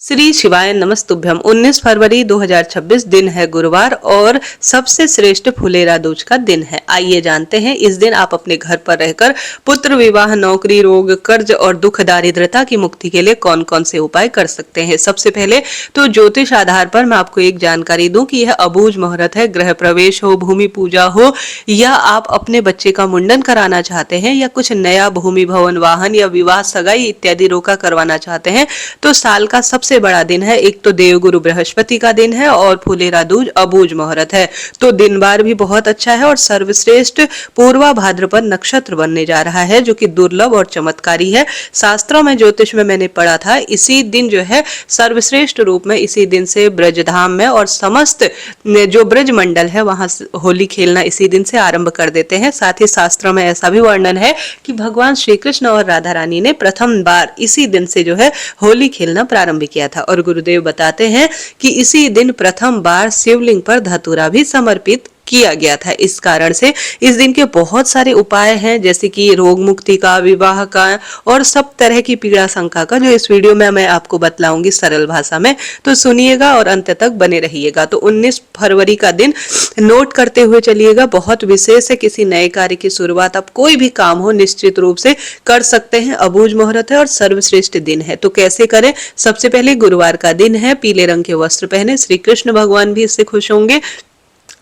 श्री शिवाय नमस्तुभ्यम। 19 फरवरी 2026 दिन है गुरुवार और सबसे श्रेष्ठ फुलेरा दूज का दिन है। आइए जानते हैं इस दिन आप अपने घर पर रहकर पुत्र विवाह, नौकरी, रोग, कर्ज और दुख दारिद्रता की मुक्ति के लिए कौन कौन से उपाय कर सकते हैं। सबसे पहले तो ज्योतिष आधार पर मैं आपको एक जानकारी दूं कि यह अबूझ मुहूर्त है। गृह प्रवेश हो, भूमि पूजा हो या आप अपने बच्चे का मुंडन कराना चाहते हैं या कुछ नया भूमि, भवन, वाहन या विवाह, सगाई इत्यादि रोका करवाना चाहते हैं तो साल का सबसे बड़ा दिन है। एक तो देवगुरु बृहस्पति का दिन है और फुलेरा दूज अबूझ मुहूर्त है, तो दिन बार भी बहुत अच्छा है और सर्वश्रेष्ठ पूर्वा भाद्रपद नक्षत्र बनने जा रहा है जो कि दुर्लभ और चमत्कारी है। शास्त्रों में, ज्योतिष में मैंने पढ़ा था इसी दिन जो है सर्वश्रेष्ठ रूप में इसी दिन से ब्रजधाम में और समस्त जो ब्रज मंडल है वहां होली खेलना इसी दिन से आरंभ कर देते हैं। साथ ही शास्त्रों में ऐसा भी वर्णन है कि भगवान श्री कृष्ण और राधा रानी ने प्रथम बार इसी दिन से जो है होली खेलना प्रारंभ किया था और गुरुदेव बताते हैं कि इसी दिन प्रथम बार शिवलिंग पर धतूरा भी समर्पित किया गया था। इस कारण से इस दिन के बहुत सारे उपाय हैं, जैसे कि रोग मुक्ति का, विवाह का और सब तरह की पीड़ा शंका का, जो इस वीडियो में मैं आपको बतलाऊंगी सरल भाषा में, तो सुनिएगा और अंत तक बने रहिएगा। तो 19 फरवरी का दिन नोट करते हुए चलिएगा, बहुत विशेष है। किसी नए कार्य की शुरुआत, आप कोई भी काम हो निश्चित रूप से कर सकते हैं। अबूझ मुहूर्त है और सर्वश्रेष्ठ दिन है, तो कैसे करें। सबसे पहले गुरुवार का दिन है, पीले रंग के वस्त्र पहने, श्री कृष्ण भगवान भी इससे खुश होंगे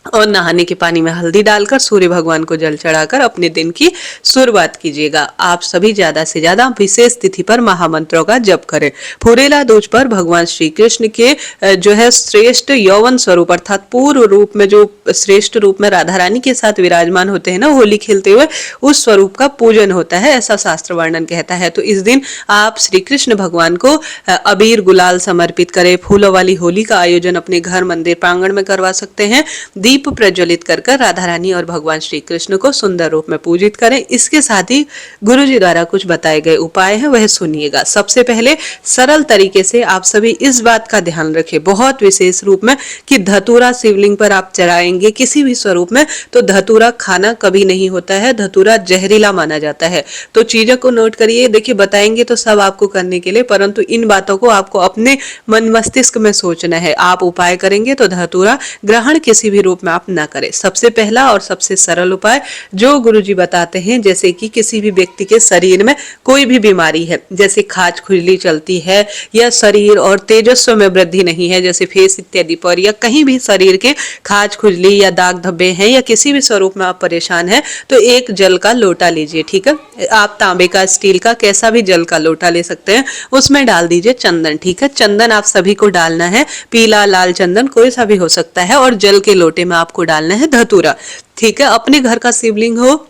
और नहाने के पानी में हल्दी डालकर सूर्य भगवान को जल चढ़ाकर अपने दिन की शुरुआत कीजिएगा। आप सभी ज्यादा से ज्यादा विशेष तिथि पर महामंत्रों का जप करें। फुलेरा दूज पर भगवान श्री कृष्ण के जो है श्रेष्ठ यौवन स्वरूप अर्थात पूर्व रूप में, जो श्रेष्ठ रूप में राधा रानी के साथ विराजमान होते हैं ना होली खेलते हुए, उस स्वरूप का पूजन होता है, ऐसा शास्त्र वर्णन कहता है। तो इस दिन आप श्री कृष्ण भगवान को अबीर गुलाल समर्पित करें। फूलों वाली होली का आयोजन अपने घर, मंदिर, प्रांगण में करवा सकते हैं। दीप प्रज्वलित कर राधा रानी और भगवान श्री कृष्ण को सुंदर रूप में पूजित करें। इसके साथ ही गुरु जी द्वारा कुछ बताए गए उपाय हैं, वह सुनिएगा। सबसे पहले सरल तरीके से आप सभी इस बात का ध्यान रखें बहुत विशेष रूप में कि धतूरा शिवलिंग पर आप चढ़ाएंगे किसी भी स्वरूप में, तो धतूरा खाना कभी नहीं होता है, धतूरा जहरीला माना जाता है। तो चीजों को नोट करिए। देखिए, बताएंगे तो सब आपको करने के लिए, परंतु इन बातों को आपको अपने मन मस्तिष्क में सोचना है। आप उपाय करेंगे तो धतूरा ग्रहण किसी भी रूप में आप ना करें। सबसे पहला और सबसे सरल उपाय जो गुरुजी बताते हैं, जैसे कि किसी भी व्यक्ति के शरीर में कोई भी बीमारी है, जैसे खाज खुजली चलती है या शरीर और तेजस्व में वृद्धि नहीं है, जैसे फेस इत्यादि पर, या कहीं भी शरीर के खाज खुजली या दाग धब्बे हैं या किसी भी स्वरूप में आप परेशान हैं, तो एक जल का लोटा लीजिए। ठीक है, आप तांबे का, स्टील का, कैसा भी जल का लोटा ले सकते हैं, उसमें डाल दीजिए चंदन। ठीक है, चंदन आप सभी को डालना है, पीला लाल चंदन कोई सा भी हो सकता है, और जल के लोटे में आपको डालना है धतूरा। ठीक है, अपने घर का शिवलिंग हो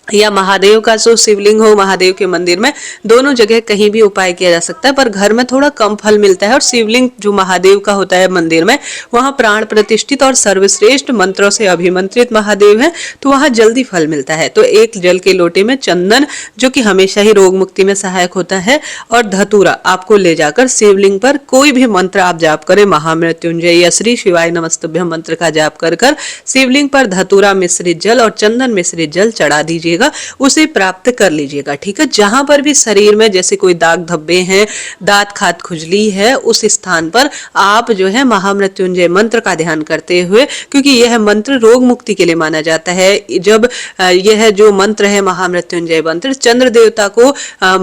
या महादेव का जो शिवलिंग हो, महादेव के मंदिर में, दोनों जगह कहीं भी उपाय किया जा सकता है, पर घर में थोड़ा कम फल मिलता है और शिवलिंग जो महादेव का होता है मंदिर में, वहां प्राण प्रतिष्ठित और सर्वश्रेष्ठ मंत्रों से अभिमंत्रित महादेव है, तो वहां जल्दी फल मिलता है। तो एक जल के लोटे में चंदन, जो कि हमेशा ही रोग मुक्ति में सहायक होता है, और धतूरा आपको ले जाकर शिवलिंग पर कोई भी मंत्र आप जाप करें, महामृत्युंजय या श्री शिवाय नमस्तुभ्यम मंत्र का जाप कर शिवलिंग पर धतूरा मिश्रित जल और चंदन मिश्रित जल चढ़ा दीजिए, उसे प्राप्त कर लीजिएगा। ठीक है, जहां पर भी शरीर में जैसे कोई दाग धब्बे हैं, दांत खाद खुजली है, उस स्थान पर आप जो है महामृत्युंजय मंत्र का ध्यान करते हुए, क्योंकि यह मंत्र रोग मुक्ति के लिए माना जाता है। जब यह जो मंत्र है महामृत्युंजय मंत्र, चंद्र देवता को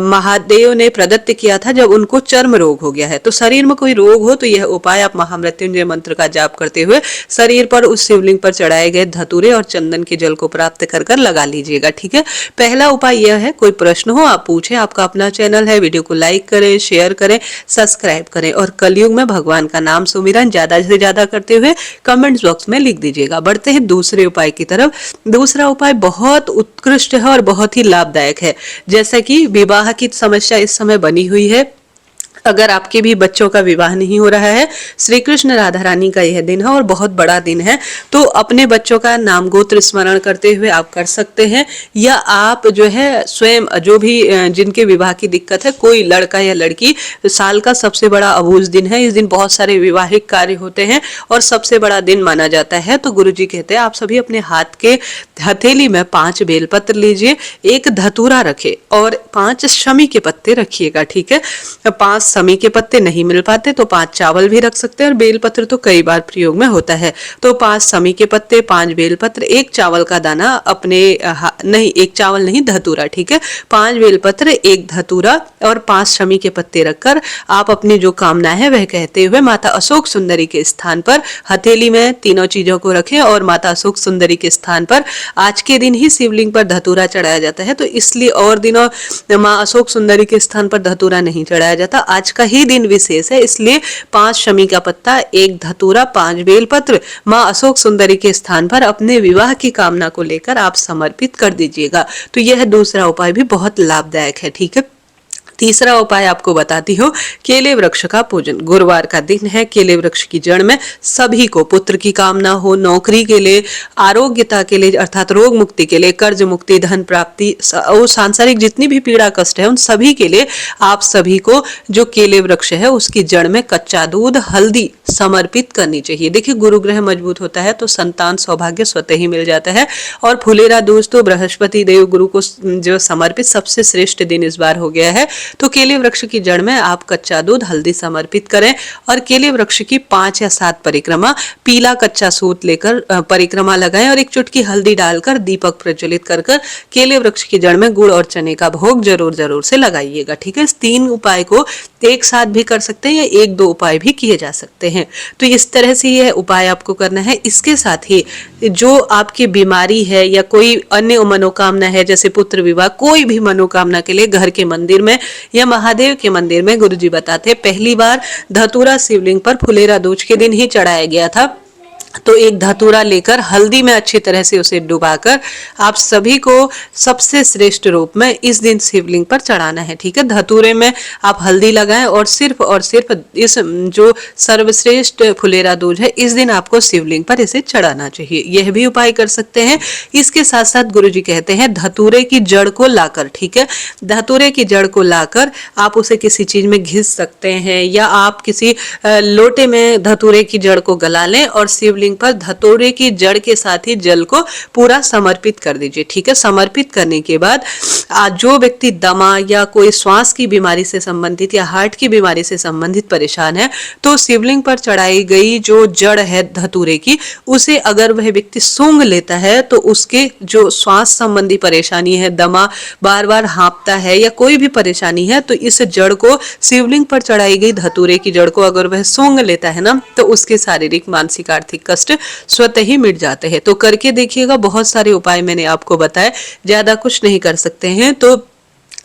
महादेव ने प्रदत्त किया था जब उनको चर्म रोग हो गया है। तो शरीर में कोई रोग हो तो यह उपाय आप महामृत्युंजय मंत्र का जाप करते हुए शरीर पर उस शिवलिंग पर चढ़ाए गए धतूरे और चंदन के जल को प्राप्त कर लगा लीजिएगा। ठीक है, पहला उपाय यह है। कोई प्रश्न हो आप पूछें, आपका अपना चैनल है, वीडियो को लाइक करें, शेयर करें, सब्सक्राइब करें और कलयुग में भगवान का नाम सुमिरन ज्यादा से ज्यादा करते हुए कमेंट्स बॉक्स में लिख दीजिएगा। बढ़ते हैं दूसरे उपाय की तरफ। दूसरा उपाय बहुत उत्कृष्ट है और बहुत ही लाभदायक है। जैसा कि विवाह की समस्या इस समय बनी हुई है, अगर आपके भी बच्चों का विवाह नहीं हो रहा है, श्री कृष्ण राधा रानी का यह दिन है और बहुत बड़ा दिन है, तो अपने बच्चों का नाम गोत्र स्मरण करते हुए आप कर सकते हैं, या आप जो है स्वयं जो भी जिनके विवाह की दिक्कत है, कोई लड़का या लड़की, साल का सबसे बड़ा अबूझ दिन है। इस दिन बहुत सारे विवाहिक कार्य होते हैं और सबसे बड़ा दिन माना जाता है। तो गुरु जी कहते हैं आप सभी अपने हाथ के हथेली में 5 बेलपत्र लीजिए, एक धतूरा रखे और 5 शमी के पत्ते रखिएगा। ठीक है, 5 समी के पत्ते नहीं मिल पाते तो 5 चावल भी रख सकते हैं, और बेलपत्र तो कई बार प्रयोग में होता है, तो 5 समी के पत्ते, 5 बेलपत्र, 1 चावल का दाना अपने नहीं, 1 चावल नहीं, धतूरा, ठीक है, 5 बेलपत्र, 1 धतूरा और 5 शमी के पत्ते रखकर आप अपनी जो कामना है वह कहते हुए माता अशोक सुंदरी के स्थान पर हथेली में तीनों चीजों को रखें। और माता अशोक सुंदरी के स्थान पर आज के दिन ही शिवलिंग पर धतूरा चढ़ाया जाता है, तो इसलिए और दिनों माँ अशोक सुंदरी के स्थान पर धतूरा नहीं चढ़ाया जाता। आज का ही दिन विशेष है, इसलिए 5 शमी का पत्ता, 1 धतूरा, 5 बेलपत्र माँ अशोक सुंदरी के स्थान पर अपने विवाह की कामना को लेकर आप समर्पित कर दीजिएगा। तो यह दूसरा उपाय भी बहुत लाभदायक है, ठीक है। तीसरा उपाय आपको बताती हूँ, केले वृक्ष का पूजन। गुरुवार का दिन है, केले वृक्ष की जड़ में सभी को पुत्र की कामना हो, नौकरी के लिए, आरोग्यता के लिए अर्थात रोग मुक्ति के लिए, कर्ज मुक्ति, धन प्राप्ति और सांसारिक जितनी भी पीड़ा कष्ट है उन सभी के लिए आप सभी को जो केले वृक्ष है उसकी जड़ में कच्चा दूध, हल्दी समर्पित करनी चाहिए। देखिए, गुरु ग्रह मजबूत होता है तो संतान सौभाग्य स्वतः ही मिल जाता है, और फुलेरा दूज तो बृहस्पति देव गुरु को जो समर्पित सबसे श्रेष्ठ दिन इस बार हो गया है। तो केले वृक्ष की जड़ में आप कच्चा दूध, हल्दी समर्पित करें, और केले वृक्ष की 5 या 7 परिक्रमा, पीला कच्चा सूत लेकर परिक्रमा लगाएं, और 1 चुटकी हल्दी डालकर दीपक प्रज्वलित कर केले वृक्ष की जड़ में गुड़ और चने का भोग जरूर से लगाइएगा, ठीक है। इस 3 उपाय को एक साथ भी कर सकते हैं या 1-2 उपाय भी किए जा सकते हैं। तो इस तरह से यह उपाय आपको करना है। इसके साथ ही जो आपकी बीमारी है या कोई अन्य मनोकामना है, जैसे पुत्र विवाह, कोई भी मनोकामना के लिए घर के मंदिर में या महादेव के मंदिर में गुरुजी बताते हैं, पहली बार धतूरा शिवलिंग पर फुलेरा दूज के दिन ही चढ़ाया गया था। तो 1 धतूरा लेकर हल्दी में अच्छी तरह से उसे डुबाकर आप सभी को सबसे श्रेष्ठ रूप में इस दिन शिवलिंग पर चढ़ाना है, ठीक है। धतूरे में आप हल्दी लगाएं और सिर्फ इस जो सर्वश्रेष्ठ फुलेरा दूज है इस दिन आपको शिवलिंग पर इसे चढ़ाना चाहिए। यह भी उपाय कर सकते हैं। इसके साथ साथ गुरुजी कहते हैं धतूरे की जड़ को लाकर, ठीक है, धतूरे की जड़ को लाकर आप उसे किसी चीज में घिस सकते हैं, या आप किसी लोटे में धतूरे की जड़ को गला लें और शिवलिंग पर धतूरे की जड़ के साथ ही जल को पूरा समर्पित कर दीजिए, ठीक है। समर्पित करने के बाद जो व्यक्ति दमा या कोई श्वास की बीमारी से संबंधित या हार्ट की बीमारी से संबंधित परेशान है, तो शिवलिंग पर चढ़ाई गई जो जड़ है धतूरे की, उसे अगर वह व्यक्ति सूंघ लेता है तो उसके जो श्वास संबंधी परेशानी है, दमा, बार बार हाँफता है या कोई भी परेशानी है, तो इस जड़ को, शिवलिंग पर चढ़ाई गई धतूरे की जड़ को अगर वह सूंघ लेता है ना, तो उसके शारीरिक, मानसिक, आर्थिक कष्ट स्वतः ही मिट जाते हैं। तो करके देखिएगा। बहुत सारे उपाय मैंने आपको बताए, ज्यादा कुछ नहीं कर सकते हैं। तो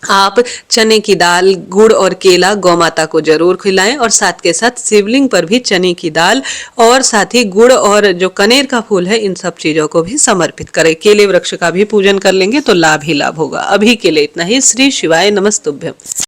आप चने की दाल, गुड़ और केला गौ माता को जरूर खिलाएं, और साथ के साथ शिवलिंग पर भी चने की दाल और साथ ही गुड़ और जो कनेर का फूल है इन सब चीजों को भी समर्पित करें। केले वृक्ष का भी पूजन कर लेंगे तो लाभ ही लाभ होगा। अभी के लिए इतना ही। श्री शिवाय नमस्तुभ्यम।